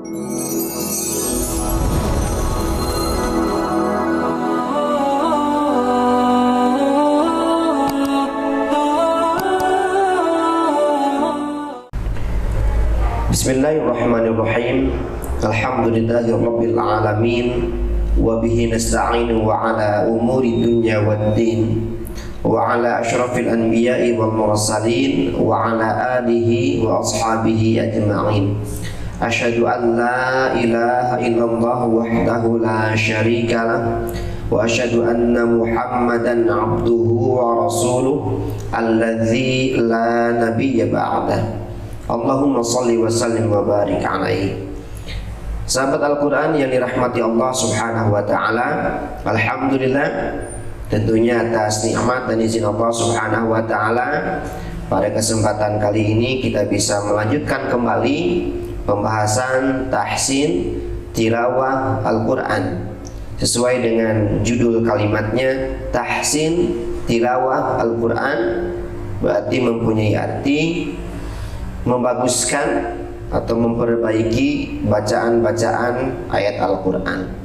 Bismillahirrahmanirrahim. Alhamdulillahirabbil alamin wa bihi nasta'inu wa ala umuri dunya waddin wa ala asyrafil anbiya'i wal mursalin wa ala alihi wa ashabihi ajma'in. Asyhadu an la ilaha illallah wahdahu la syarika lah wa asyhadu anna Muhammadan abduhu wa rasuluh alladzi la nabiyya ba'dah. Allahumma salli wa sallim wa barik alaihi. Sahabat Al-Quran yang dirahmati Allah subhanahu wa ta'ala, alhamdulillah tentunya atas nikmat dan izin Allah subhanahu wa ta'ala, pada kesempatan kali ini kita bisa melanjutkan kembali pembahasan tahsin tilawah Al-Quran sesuai dengan judul kalimatnya. Tahsin tilawah Al-Quran berarti mempunyai arti membaguskan atau memperbaiki bacaan-bacaan ayat Al-Quran.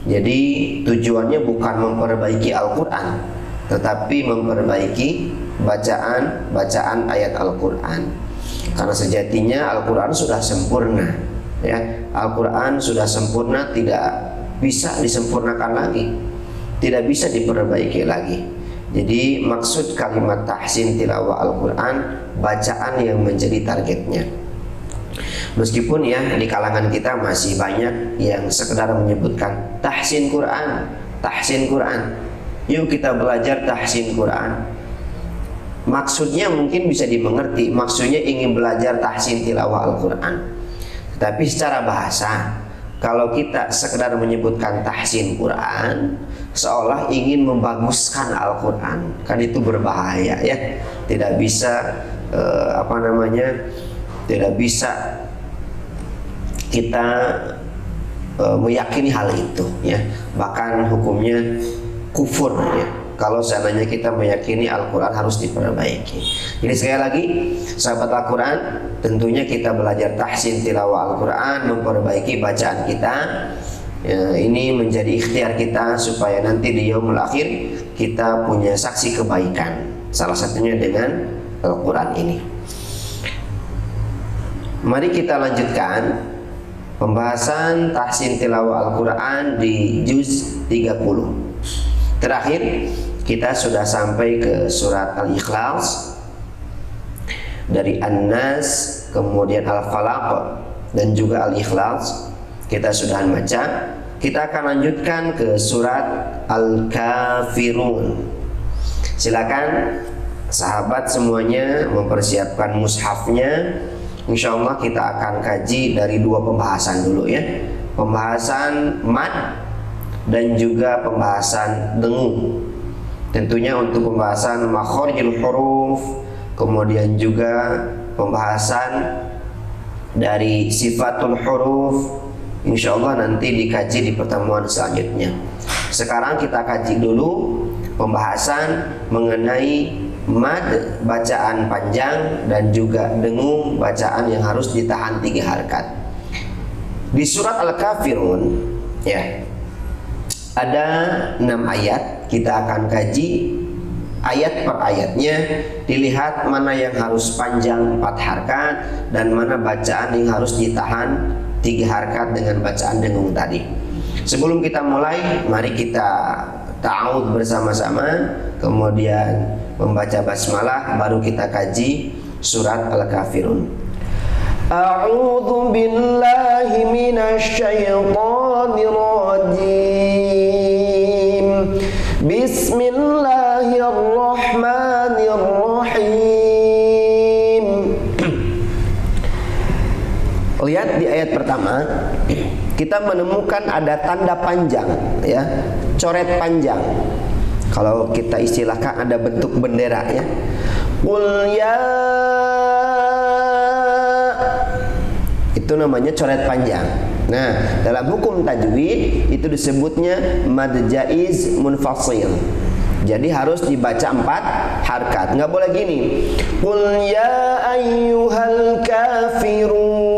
Jadi tujuannya bukan memperbaiki Al-Quran, tetapi memperbaiki bacaan-bacaan ayat Al-Quran. Karena sejatinya Al-Quran sudah sempurna, ya. Al-Quran sudah sempurna, tidak bisa disempurnakan lagi, tidak bisa diperbaiki lagi. Jadi maksud kalimat tahsin tilawah Al-Quran, bacaan yang menjadi targetnya. Meskipun ya di kalangan kita masih banyak yang sekedar menyebutkan tahsin Quran, tahsin Quran. Yuk kita belajar tahsin Quran. Maksudnya mungkin bisa dimengerti, maksudnya ingin belajar tahsin tilawah Al-Quran. Tapi secara bahasa, kalau kita sekedar menyebutkan tahsin Quran, seolah ingin membaguskan Al-Quran, kan itu berbahaya ya. Tidak bisa tidak bisa kita meyakini hal itu ya. Bahkan hukumnya kufur ya, kalau seandainya kita meyakini Al-Quran harus diperbaiki. Jadi sekali lagi, sahabat Al-Quran, tentunya kita belajar tahsin tilawah Al-Quran, memperbaiki bacaan kita ya. Ini menjadi ikhtiar kita supaya nanti di yaumul akhir kita punya saksi kebaikan, salah satunya dengan Al-Quran ini. Mari kita lanjutkan pembahasan tahsin tilawah Al-Quran di juz 30. Terakhir kita sudah sampai ke surat Al-Ikhlas, dari An-Nas, kemudian Al-Falaq dan juga Al-Ikhlas kita sudah baca. Kita akan lanjutkan ke surat Al-Kafirun. Silakan sahabat semuanya mempersiapkan mushafnya. Insyaallah kita akan kaji dari dua pembahasan dulu ya. Pembahasan mad dan juga pembahasan dengung. Tentunya untuk pembahasan makharijul huruf, kemudian juga pembahasan dari sifatul huruf, insyaallah nanti dikaji di pertemuan selanjutnya. Sekarang kita kaji dulu pembahasan mengenai mad, bacaan panjang, dan juga dengung, bacaan yang harus ditahan 3 harakat. Di surat Al-Kafirun ya, ada 6 ayat. Kita akan kaji ayat per ayatnya, dilihat mana yang harus panjang 4 harakat dan mana bacaan yang harus ditahan 3 harakat dengan bacaan dengung tadi. Sebelum kita mulai, mari kita ta'awudz bersama-sama, kemudian membaca basmalah, baru kita kaji surat Al-Kafirun. A'udzu billahi minasy syaithanir rajim. Bismillahirrahmanirrahim. Lihat di ayat pertama, kita menemukan ada tanda panjang ya, coret panjang. Kalau kita istilahkan ada bentuk bendera ya. Qul ya, itu namanya coret panjang. Nah, dalam hukum tajwid itu disebutnya mad jaiz munfasil. Jadi harus dibaca 4 harakat. Nggak boleh gini. Qul ya ayyuhal kafirun.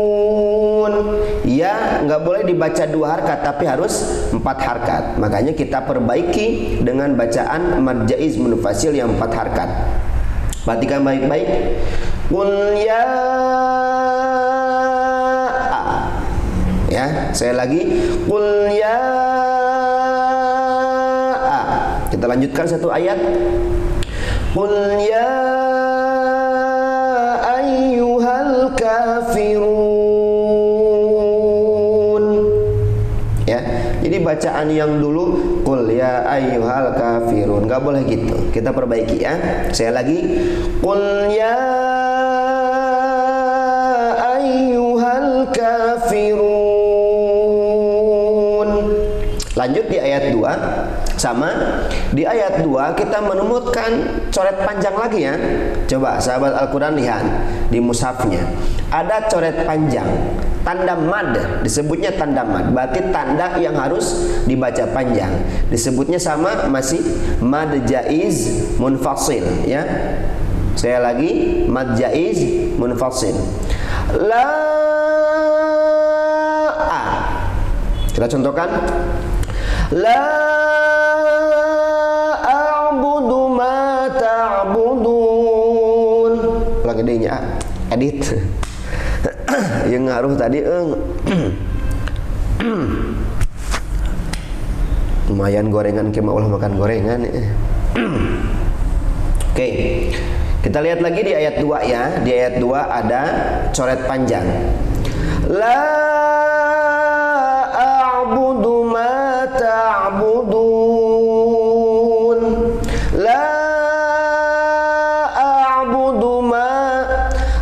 Ya, nggak boleh dibaca 2 harkat tapi harus 4 harkat. Makanya kita perbaiki dengan bacaan mad jaiz munfasil yang 4 harkat. Perhatikan baik-baik. Qul ya a. Ya, saya lagi. Qul ya a. Kita lanjutkan satu ayat. Qul ya ayyuhal kafirun. Ya, jadi bacaan yang dulu qul ya ayyuhal kafirun, nggak boleh gitu. Kita perbaiki ya. Saya lagi. Qul ya ayyuhal kafirun. Lanjut di ayat 2. Sama, di ayat 2 kita menemukan coret panjang lagi ya. Coba sahabat Al-Quran lihat di mushafnya. Ada coret panjang, tanda mad, disebutnya tanda mad. Berarti tanda yang harus dibaca panjang. Disebutnya sama, masih mad jaiz munfasil ya. Saya lagi, mad jaiz munfasil. La a. Kita contohkan. La a'budu ma ta'budun. Ulang idenya, edit. Yang ngaruh tadi lumayan gorengan kema ulah makan gorengan. Oke. Kita lihat lagi di ayat 2 ya. Di ayat 2 ada coret panjang. La a'budu ma ta'budun. La a'budu ma.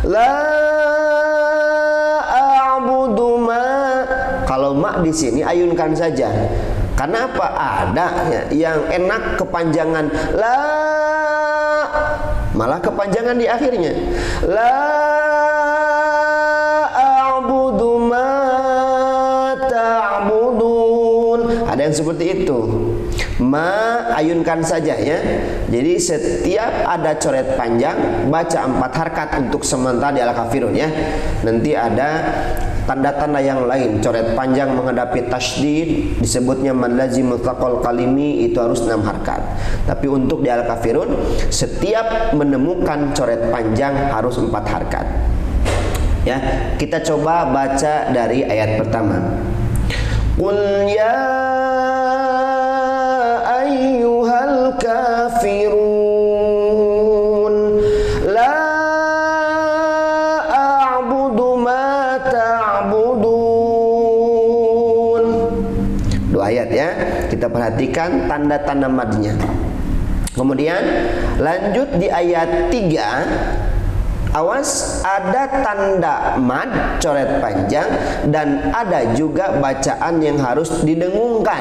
La a'budu ma. Kalau ma di sini ayunkan saja. Karena apa? Ada ya, yang enak kepanjangan la, malah kepanjangan di akhirnya. La a'budu ma ta'budun. Ada yang seperti itu. Ma ayunkan saja ya. Jadi setiap ada coret panjang baca 4 harkat untuk sementara di Al-Kafirun ya. Nanti ada tanda-tanda yang lain. Coret panjang menghadapi tasydid disebutnya man lazim mutlaqal kalimi, itu harus 6 harkat. Tapi untuk di Al-Kafirun setiap menemukan coret panjang harus 4 harkat. Ya, kita coba baca dari ayat pertama. Qul ya ayyuhal kafirun la a'budu ma ta'budun. 2 ayat ya. Kita perhatikan tanda-tanda madnya. Kemudian lanjut di ayat 3. Awas, ada tanda mad coret panjang dan ada juga bacaan yang harus didengungkan,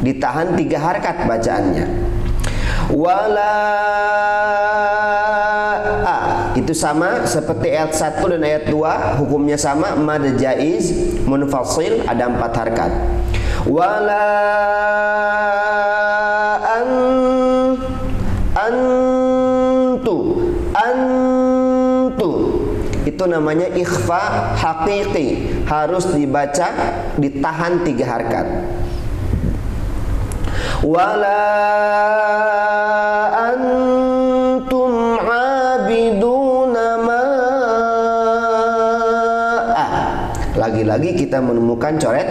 ditahan 3 harkat bacaannya. Wala a, itu sama seperti ayat 1 dan ayat 2, hukumnya sama, mad jaiz munfasil ada 4 harkat. Wala antu itu namanya ikhfa hakiki, harus dibaca ditahan 3 harkat. Wala antum abiduna ma. Lagi-lagi kita menemukan coret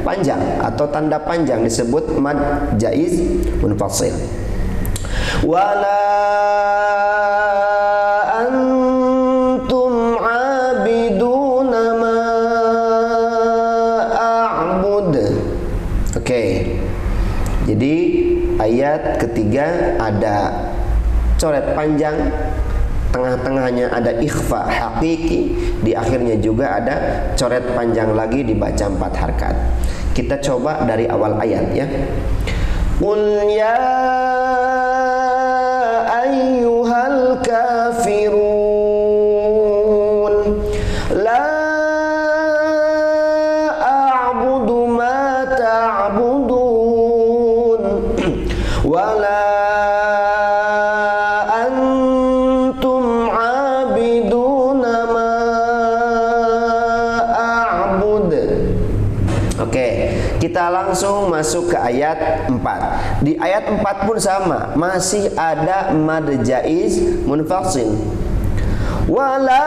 panjang atau tanda panjang disebut mad jaiz munfasil. Wala antum abiduna ma a'bud. Oke. Jadi ayat ketiga ada coret panjang, tengah-tengahnya ada ikhfa hakiki, di akhirnya juga ada coret panjang lagi dibaca 4 harkat. Kita coba dari awal ayat ya. Qul ya ayyuhal kafirun la a'budu ma ta'budun wala antum abiduna ma a'bud. Oke, kita langsung masuk ke ayat 4. Di ayat 4 pun sama, masih ada mad jaiz munfasil. Wala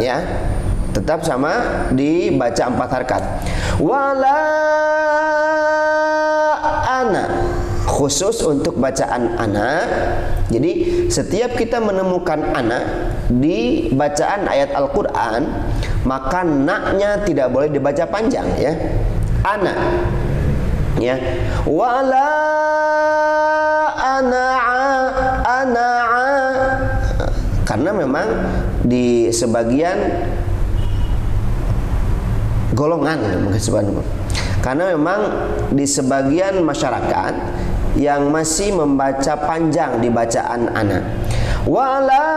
ya, tetap sama dibaca 4 harakat. Wala ana, khusus untuk bacaan ana. Jadi setiap kita menemukan ana di bacaan ayat Al-Quran, maka na-nya tidak boleh dibaca panjang ya. Ana ya. Wala ana karena memang di sebagian golongan, karena memang di sebagian masyarakat yang masih membaca panjang di bacaan ana. Wala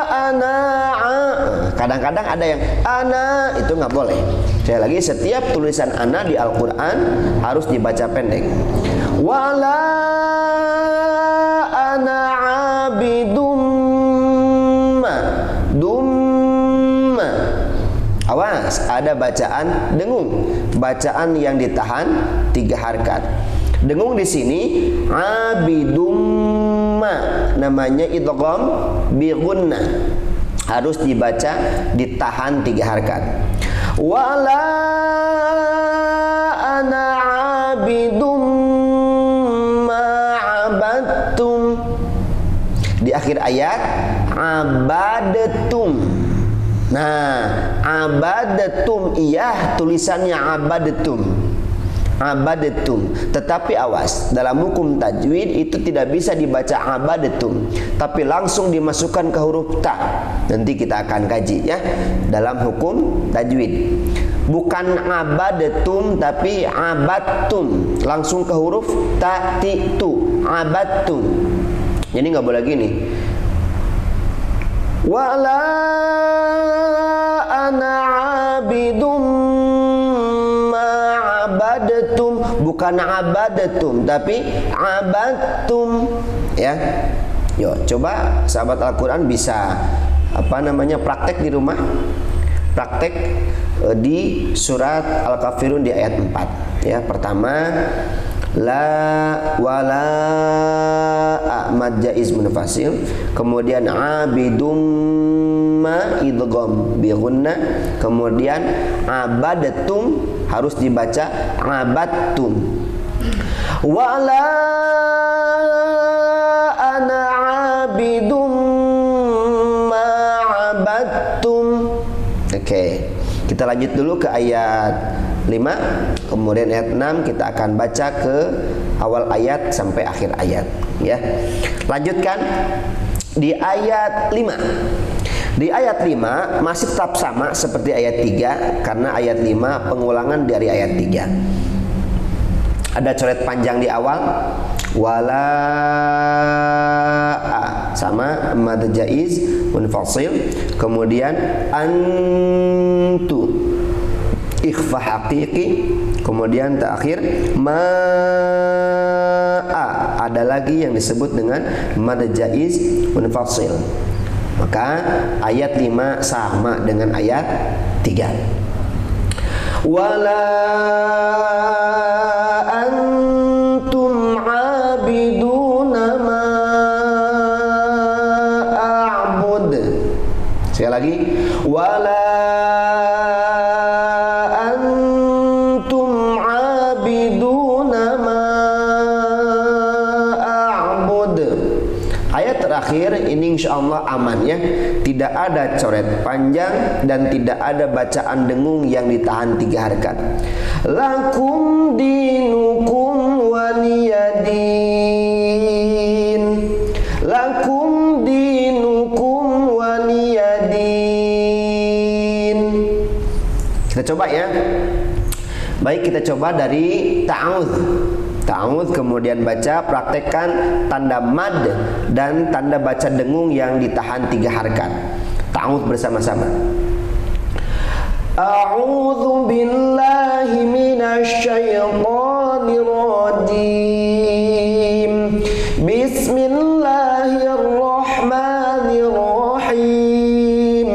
ana, kadang-kadang ada yang ana itu nggak boleh. Sekali lagi, setiap tulisan ana di Al-Quran harus dibaca pendek. Wala ana abidum dumma. Awas, ada bacaan dengung, bacaan yang ditahan 3 harakat. Dengung di sini abidumma, namanya idgham bi gunnah, harus dibaca ditahan 3 harakat. Wala ana abidum ma abadtum. Di akhir ayat abadatum. Nah, abadatum iya tulisannya abadatum. Abadatum. Tetapi awas, dalam hukum tajwid itu tidak bisa dibaca abadatum, tapi langsung dimasukkan ke huruf ta. Nanti kita akan kaji ya dalam hukum tajwid. Bukan abadatum tapi abattum, langsung ke huruf ta ti tu, abattum. Jadi nggak boleh gini. Wala ana abidum ma abadatum, bukan abadatum tapi abadtum ya. Yo, coba sahabat Al-Quran bisa praktek di rumah, praktek di surat Al-Kafirun di ayat 4 ya. Pertama, la wala mad jaiz munfasil, kemudian abidum ma idgham bi gunnah, kemudian abadatum harus dibaca abadtum. Wala ana abidum ma abadtum. Oke, kita lanjut dulu ke ayat 5, kemudian ayat 6 kita akan baca ke awal ayat sampai akhir ayat ya. Lanjutkan di ayat 5. Di ayat 5 masih tetap sama seperti ayat 3, karena ayat 5 pengulangan dari ayat 3. Ada coret panjang di awal, wala sama mad jaiz munfasil, kemudian antu ikhfa haqiqi, kemudian terakhir ada lagi yang disebut dengan mad jaiz munfasil. Maka ayat 5 sama dengan ayat 3. Wala antum abiduna ma a'bud. Sekali lagi, wala antum abiduna ma a'bud. Ayat terakhir ini insyaallah aman ya, tidak ada coret panjang dan tidak ada bacaan dengung yang ditahan 3 harakat. Lakum dinukum waliyadin, lakum dinukum waliyadin. Kita coba ya. Baik, kita coba dari ta'awudz, kemudian baca, praktekkan tanda mad dan tanda baca dengung yang ditahan 3 harakat. Ta'awudz bersama-sama. A'udzu billahi minasy syaithanir rajim. Bismillahirrahmanirrahim.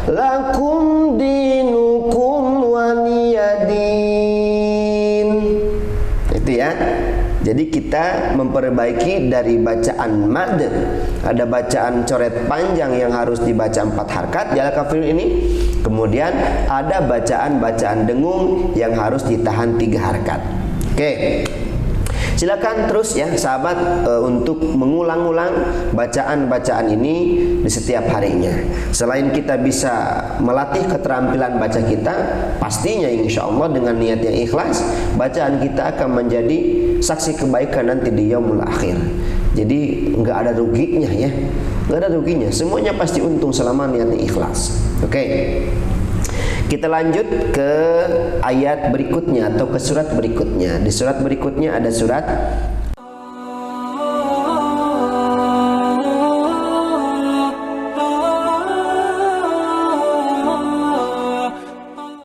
Lakum dinukum waliyadin. Itu ya. Jadi kita memperbaiki dari bacaan mad. Ada bacaan coret panjang yang harus dibaca 4 harkat ya kafirun ini. Kemudian ada bacaan-bacaan dengung yang harus ditahan 3 harkat. Oke. Silakan terus ya sahabat untuk mengulang-ulang bacaan-bacaan ini di setiap harinya. Selain kita bisa melatih keterampilan baca kita, pastinya insya Allah dengan niat yang ikhlas, bacaan kita akan menjadi saksi kebaikan nanti di yaumul akhir. Jadi nggak ada ruginya ya, nggak ada ruginya. Semuanya pasti untung selama niatnya ikhlas. Oke. Kita lanjut ke ayat berikutnya atau ke surat berikutnya. Di surat berikutnya ada surat